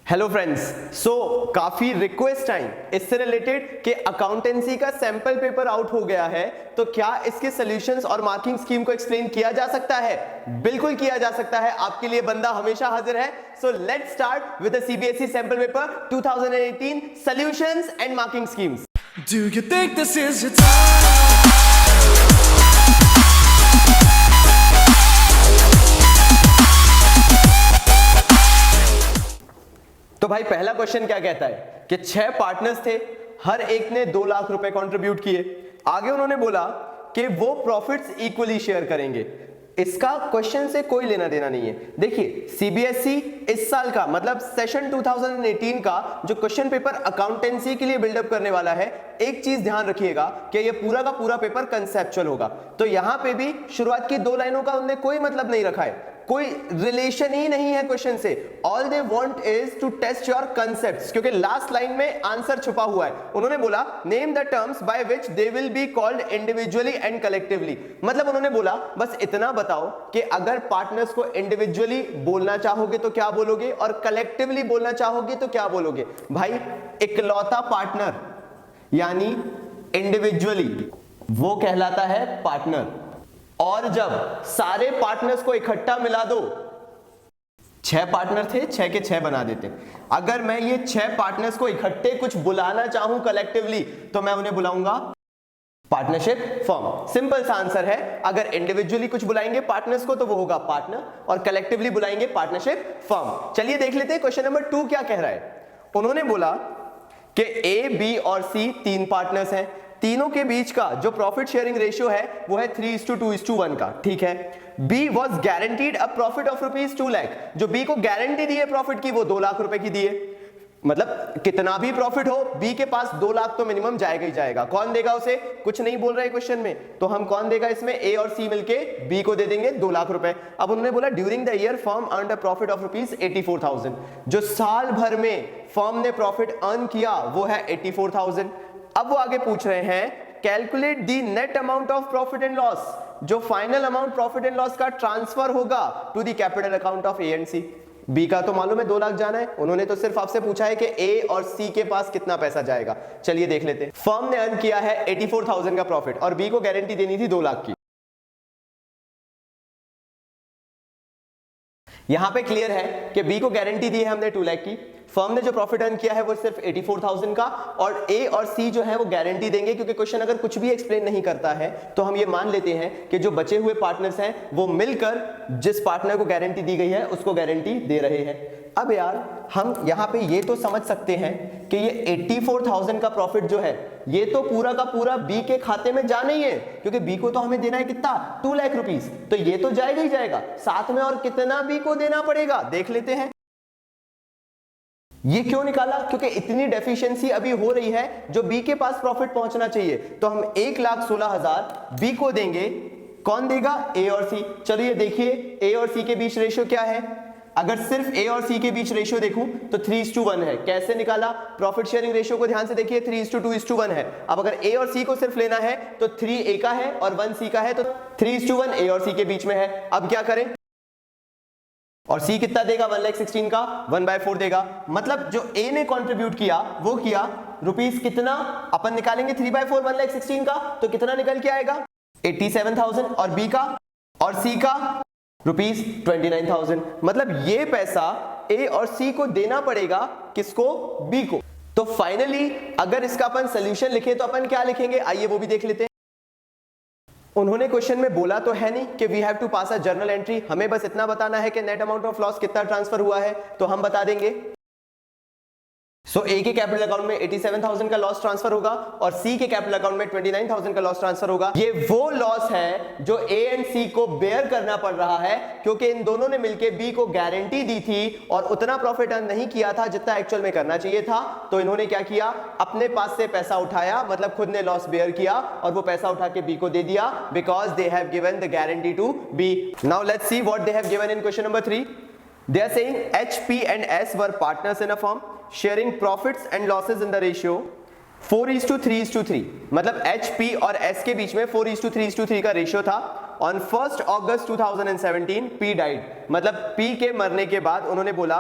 Hello friends, काफी request आई इससे related कि अकाउंटेंसी का सैंपल पेपर आउट हो गया है, तो क्या इसके सॉल्यूशंस और मार्किंग स्कीम को एक्सप्लेन किया जा सकता है? बिल्कुल किया जा सकता है, आपके लिए बंदा हमेशा हाजिर है। So let's start with the CBSE sample paper 2018 solutions and marking schemes. Do you think this is your time? तो भाई पहला क्वेश्चन क्या कहता है कि 6 पार्टनर्स थे, हर एक ने 2 लाख रुपए कंट्रीब्यूट किए। आगे उन्होंने बोला कि वो प्रॉफिट्स इक्वली शेयर करेंगे। इसका क्वेश्चन से कोई लेना देना नहीं है। देखिए सीबीएसई इस साल का मतलब सेशन 2018 का जो क्वेश्चन पेपर अकाउंटेंसी के लिए बिल्डअप करने वाला है, एक चीज ध्यान रखिएगा कि ये पूरा का पूरा पेपर कंसेप्चुअल होगा। तो यहां पे भी शुरुआत की 2 लाइनों का उन्होंने कोई मतलब नहीं रखा है, कोई रिलेशन ही नहीं है क्वेश्चन से। All they want is to test your concepts, क्योंकि लास्ट लाइन में आंसर छुपा हुआ है। उन्होंने बोला name the terms by which they will be called individually and collectively. मतलब उन्होंने बोला बस इतना बताओ कि अगर पार्टनर्स को इंडिविजुअली बोलना चाहोगे तो क्या बोलोगे और कलेक्टिवली बोलना चाहोगे तो क्या बोलोगे। भाई इकलौता पार्टनर यानी इंडिविजुअली वो कहलाता है पार्टनर, और जब सारे पार्टनर्स को इकट्ठा मिला दो, 6 पार्टनर थे, 6 के 6 बना देते। अगर मैं ये 6 पार्टनर्स को इकट्ठे कुछ बुलाना चाहूं कलेक्टिवली, तो मैं उन्हें बुलाऊंगा पार्टनरशिप फर्म। सिंपल सा आंसर है। अगर इंडिविजुअली कुछ बुलाएंगे पार्टनर्स को तो वो होगा पार्टनर, और कलेक्टिवली बुलाएंगे पार्टनरशिप फर्म। चलिए देख लेते हैं क्वेश्चन नंबर 2 क्या कह रहा है। उन्होंने बोला कि ए, बी और सी 3 पार्टनर्स हैं, तीनों के बीच का जो प्रॉफिट शेयरिंग रेशियो है वो है 3:2:1 का। ठीक है। B was guaranteed a profit of ₹2 lakh. जो बी को गारंटी दी है प्रॉफिट की वो 2 लाख रुपए की दी है। मतलब कितना भी प्रॉफिट हो, बी के पास 2 लाख तो मिनिमम जाएगा ही जाएगा। कौन देगा उसे? कुछ नहीं बोल रहे क्वेश्चन में, तो हम कौन देगा इसमें? ए और सी मिलके बी को दे देंगे 2 लाख रुपए। अब उन्होंने बोला during the year firm earned a profit of ₹84,000। जो साल भर में फर्म ने प्रॉफिट अर्न किया वो है 84,000। अब वो आगे पूछ रहे हैं calculate the net amount of profit and loss. जो final amount profit and loss का ट्रांसफर होगा to the capital account of A and C. B का तो मालूम है 2 लाख जाना है, उन्होंने तो सिर्फ आपसे पूछा है कि ए और सी के पास कितना पैसा जाएगा। चलिए देख लेते हैं। फर्म ने अर्न किया है 84,000 का प्रॉफिट और बी को गारंटी देनी थी 2 लाख की। यहां पे क्लियर है कि बी को गारंटी दी है हमने 2 लाख की, फर्म ने जो प्रॉफिट अर्न किया है वो सिर्फ 84,000 का, और ए और सी जो है वो गारंटी देंगे। क्योंकि क्वेश्चन अगर कुछ भी एक्सप्लेन नहीं करता है तो हम ये मान लेते हैं कि जो बचे हुए पार्टनर्स हैं वो मिलकर जिस पार्टनर को गारंटी दी गई है उसको गारंटी दे रहे हैं। अब यार हम यहां पे ये तो समझ सकते हैं कि ये 84,000 का प्रॉफिट जो है ये तो पूरा का पूरा बी के खाते में जाना ही है, क्योंकि बी को तो हमें देना है कितना? 2 लाख रुपीस। तो ये तो जाएगा ही जाएगा, साथ में और कितना बी को देना पड़ेगा देख लेते हैं। ये क्यों निकाला? क्योंकि इतनी डेफिशिएंसी अभी हो रही है जो बी के पास प्रॉफिट पहुंचना चाहिए, तो हम 1,16,000 बी को देंगे। कौन देगा? ए और सी। चलिए देखिए ए और सी के बीच रेशियो क्या है। अगर सिर्फ ए और सी के बीच रेशियो देखूं तो 3:1 है। कैसे निकाला? प्रॉफिट शेयरिंग रेशियो को ध्यान से देखिए, 3:2:1 है। अब अगर ए और सी को सिर्फ लेना है तो 3 ए का है और 1 सी का है, तो 3:1 ए और सी के बीच में है। अब क्या करें? और सी कितना देगा? 1,16,000 का 1/4 देगा। मतलब जो ए ने कंट्रीब्यूट किया वो किया रुपीस कितना? अपन निकालेंगे 3/4 1,16,000 का, तो कितना निकल के आएगा? 87,000। और बी का और सी का रुपीस 29,000। मतलब ये पैसा ए और सी को देना पड़ेगा किसको? बी को। तो फाइनली अगर इसका अपन सोल्यूशन लिखे तो अपन क्या लिखेंगे, आइए वो भी देख लेते हैं। उन्होंने क्वेश्चन में बोला तो है नहीं कि we have to pass a journal entry, हमें बस इतना बताना है कि नेट अमाउंट ऑफ लॉस कितना ट्रांसफर हुआ है, तो हम बता देंगे। सो ए के कैपिटल अकाउंट में 87,000 का लॉस ट्रांसफर होगा और सी के कैपिटल अकाउंट में 29,000 का लॉस ट्रांसफर होगा। ये वो लॉस है जो ए एंड सी को बेयर करना पड़ रहा है, क्योंकि इन दोनों ने मिलकर बी को गारंटी दी थी और उतना प्रॉफिट अर्न नहीं किया था जितना एक्चुअल में करना चाहिए था। तो इन्होंने क्या किया? अपने पास से पैसा उठाया, मतलब खुद ने लॉस बेयर किया और वो पैसा उठा के बी को दे दिया, because they have given the guarantee to B. Now let's see what they have given in question number 3। They are saying H, P and S were partners in a firm sharing profits and losses in the ratio 4:3:3। मतलब H, P और S के बीच में 4:3:3 का ratio था। On 1st August 2017 P died। मतलब P के मरने के बाद उन्होंने बोला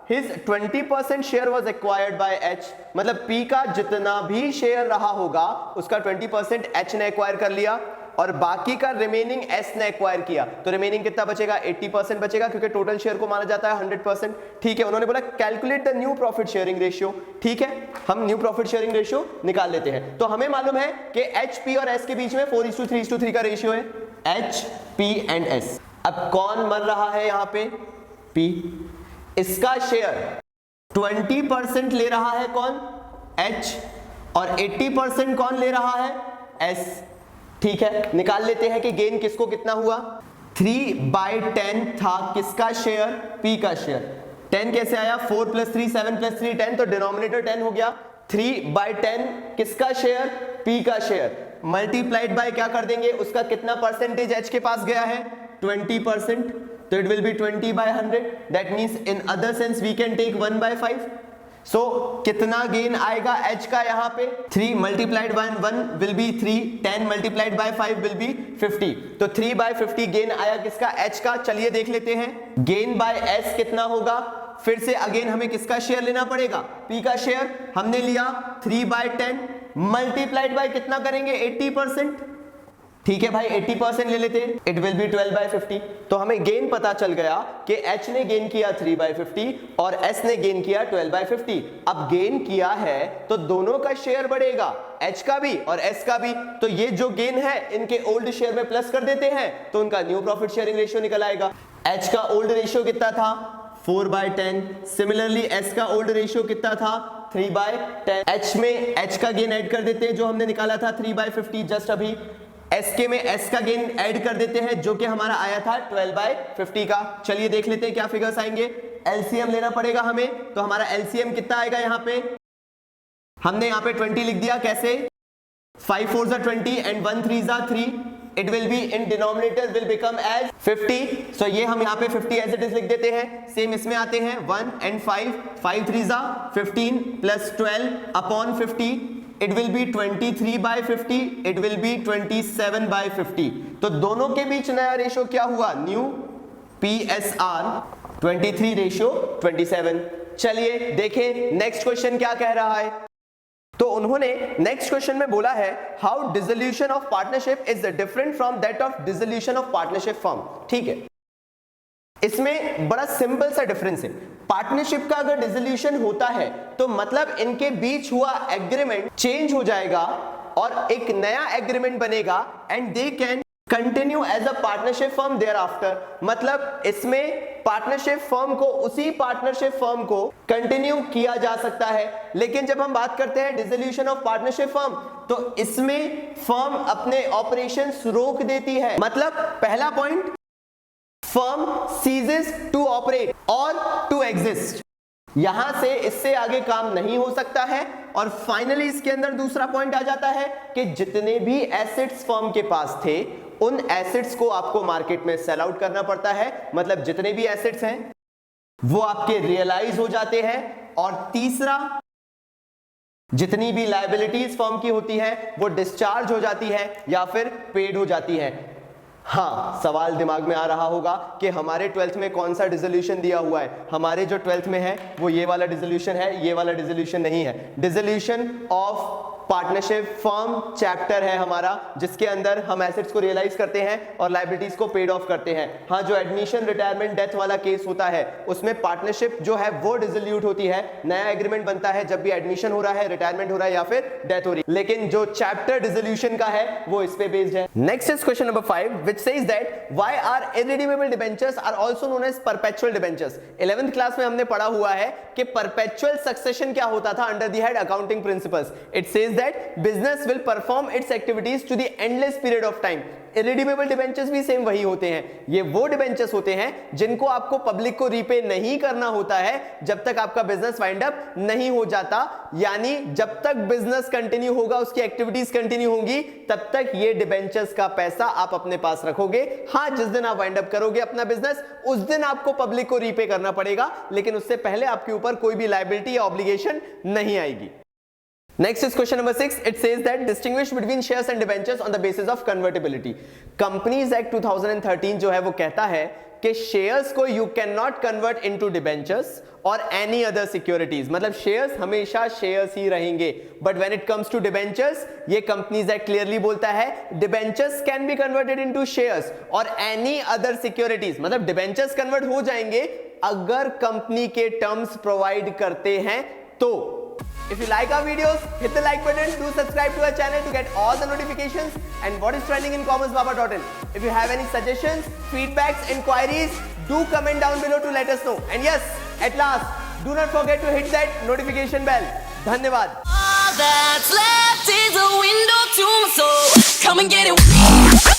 his 20% share was acquired by H, मतलब P का जितना भी शेयर रहा होगा उसका 20% H ने एक्वायर कर लिया और बाकी का रिमेनिंग S ने एक्वायर किया, तो रिमेनिंग कितना बचेगा? 80% बचेगा, क्योंकि टोटल शेयर को माना जाता है 100%। ठीक है, उन्होंने बोला calculate the new profit sharing ratio. ठीक है, हम न्यू प्रॉफिट शेयरिंग रेशियो निकाल लेते हैं। तो हमें मालूम है कि H, P और S के बीच में 4:3:3 का रेशियो है, H, P एंड S। अब कौन मर रहा है यहाँ पे? P। इसका शेयर 20% ले रहा है कौन? H, और 80% कौन ले रहा है? S। ठीक है, निकाल लेते हैं कि गेन किसको कितना हुआ। 3/10 था किसका शेयर? P का शेयर। 10 कैसे आया? 4 + 3 7 + 3 10, तो डिनोमिनेटर 10 हो गया। 3/10 किसका शेयर? P का शेयर, मल्टीप्लाइड बाय क्या कर देंगे? उसका कितना परसेंटेज H के पास गया है? 20%, तो it will be 20/100। That means in other sense we can take 1/5। So कितना गेन आएगा H का यहाँ पे? 3 × 1 विल बी 3, 10 × 5 विल बी 50, तो 3/50 गेन आया किसका? H का। चलिए देख लेते हैं गेन बाय S कितना होगा। फिर से अगेन हमें किसका शेयर लेना पड़ेगा? P का शेयर। हमने लिया 3/10 मल्टीप्लाइड बाय कितना करेंगे? 80%। ठीक है भाई, 80% ले लेते हैं, इट विल बी 12/50। तो हमें गेन पता चल गया कि H ने गेन किया 3/50 और S ने गेन किया 12/50। अब गेन किया है तो दोनों का शेयर बढ़ेगा, H का भी और S का भी। तो ये जो गेन है इनके ओल्ड शेयर में प्लस कर देते हैं तो उनका न्यू प्रॉफिट शेयरिंग रेशियो निकल आएगा। H का ओल्ड रेशियो कितना था? 4/10। सिमिलरली S का ओल्ड रेशियो कितना था? 3/10। H में H का गेन ऐड कर देते हैं जो हमने निकाला था 3/50 जस्ट अभी। SK में S का गेन ऐड कर देते हैं जो कि हमारा आया था 12/50 का। चलिए देख लेते हैं क्या फिगर्स आएंगे। LCM लेना पड़ेगा हमें, तो हमारा LCM कितना आएगा यहाँ पे? हमने यहाँ पे 20 लिख दिया। कैसे? 5 4 = 20 and 1 3 = 3। It will be in denominator will become as 50। So ये हम यहाँ पे 50 एज इट इज लिख देते हैं। सेम इसमें आते हैं 1 and 5, 5 3 = 15 + 12 upon 50, it will be 23/50, it will be 27/50। तो दोनों के बीच नया रेशियो क्या हुआ? New PSR 23:27। चलिए देखें नेक्स्ट क्वेश्चन क्या कह रहा है। तो उन्होंने नेक्स्ट क्वेश्चन में बोला है how dissolution of partnership is different from that of dissolution of partnership firm. ठीक है, इसमें बड़ा सिंपल सा डिफरेंस है। पार्टनरशिप का अगर डिसोल्यूशन होता है तो मतलब इनके बीच हुआ एग्रीमेंट चेंज हो जाएगा और एक नया एग्रीमेंट बनेगा and they can continue as a partnership firm thereafter. मतलब इसमें पार्टनरशिप फर्म को उसी पार्टनरशिप फर्म को कंटिन्यू किया जा सकता है। लेकिन जब हम बात करते हैं डिसोल्यूशन ऑफ पार्टनरशिप फर्म तो इसमें फर्म अपने ऑपरेशंस रोक देती है। मतलब पहला point, firm ceases to operate और टू एग्जिस्ट, यहां से इससे आगे काम नहीं हो सकता है। और फाइनली इसके अंदर दूसरा पॉइंट आ जाता है कि जितने भी एसेट्स फर्म के पास थे उन एसेट्स को आपको मार्केट में सेल आउट करना पड़ता है। मतलब जितने भी एसेट्स हैं वो आपके रियलाइज हो जाते हैं। और तीसरा, जितनी भी लायबिलिटीज फर्म की होती है वो डिस्चार्ज हो जाती है या फिर पेड हो जाती है। हाँ, सवाल दिमाग में आ रहा होगा कि हमारे 12th में कौन सा डिसोल्यूशन दिया हुआ है। हमारे जो 12th में है वो ये वाला डिसोल्यूशन है, ये वाला डिसोल्यूशन नहीं है। Dissolution of partnership firm chapter है हमारा, जिसके अंदर हम एसेट्स को रियलाइज करते हैं और लायबिलिटीज को पेड ऑफ करते हैं। हाँ, जो एडमिशन, रिटायरमेंट, डेथ वाला केस होता है उसमें पार्टनरशिप जो है वो डिसोल्यूट होती है, नया एग्रीमेंट बनता है जब भी एडमिशन हो रहा है, रिटायरमेंट हो रहा है या फिर डेथ हो रही है। लेकिन जो चैप्टर डिसोल्यूशन का है वो इस पे बेस्ड है। Next is question number 5 which says that why are irredeemable debentures are also known as perpetual debentures। 11th class में हमने पढ़ा हुआ है कि perpetual succession क्या होता था under the head accounting principles। It says that business will perform its activities to the endless period of time। Irredeemable debentures भी सेम वही होते हैं। ये वो डिबेंचर्स होते हैं जिनको आपको पब्लिक को रीपे नहीं करना होता है जब तक आपका बिजनेस वाइंड अप नहीं हो जाता। यानी जब तक बिजनेस कंटिन्यू होगा, उसकी एक्टिविटीज कंटिन्यू होंगी, तब तक ये डिबेंचर्स का पैसा आप अपने पास रखोगे। हाँ, जिस दिन आप वाइंड अप करोगे अपना बिजनेस उस दिन आपको पब्लिक को रीपे करना पड़ेगा, लेकिन उससे पहले आपके ऊपर कोई भी लायबिलिटी या ऑब्लिगेशन नहीं आएगी। Next is question number 6. It says that distinguish between shares and debentures on the basis of convertibility। Companies Act 2013 जो है वो कहता है कि शेयर्स को you can not convert into debentures और एनी अदर सिक्योरिटीज, मतलब शेयर्स हमेशा शेयर्स ही रहेंगे, but when it comes to debentures ये कंपनीज एक्ट क्लियरली बोलता है debentures can be converted into shares और एनी अदर सिक्योरिटीज, मतलब डिबेंचर्स कन्वर्ट हो जाएंगे अगर कंपनी के टर्म्स प्रोवाइड करते हैं तो। If you like our videos, hit the like button, do subscribe to our channel to get all the notifications and what is trending in commercebaba.in. If you have any suggestions, feedbacks, inquiries, do comment down below to let us know. And yes, at last, do not forget to hit that notification bell. Dhanyavad. All that's left is a window to my soul. Come and get it.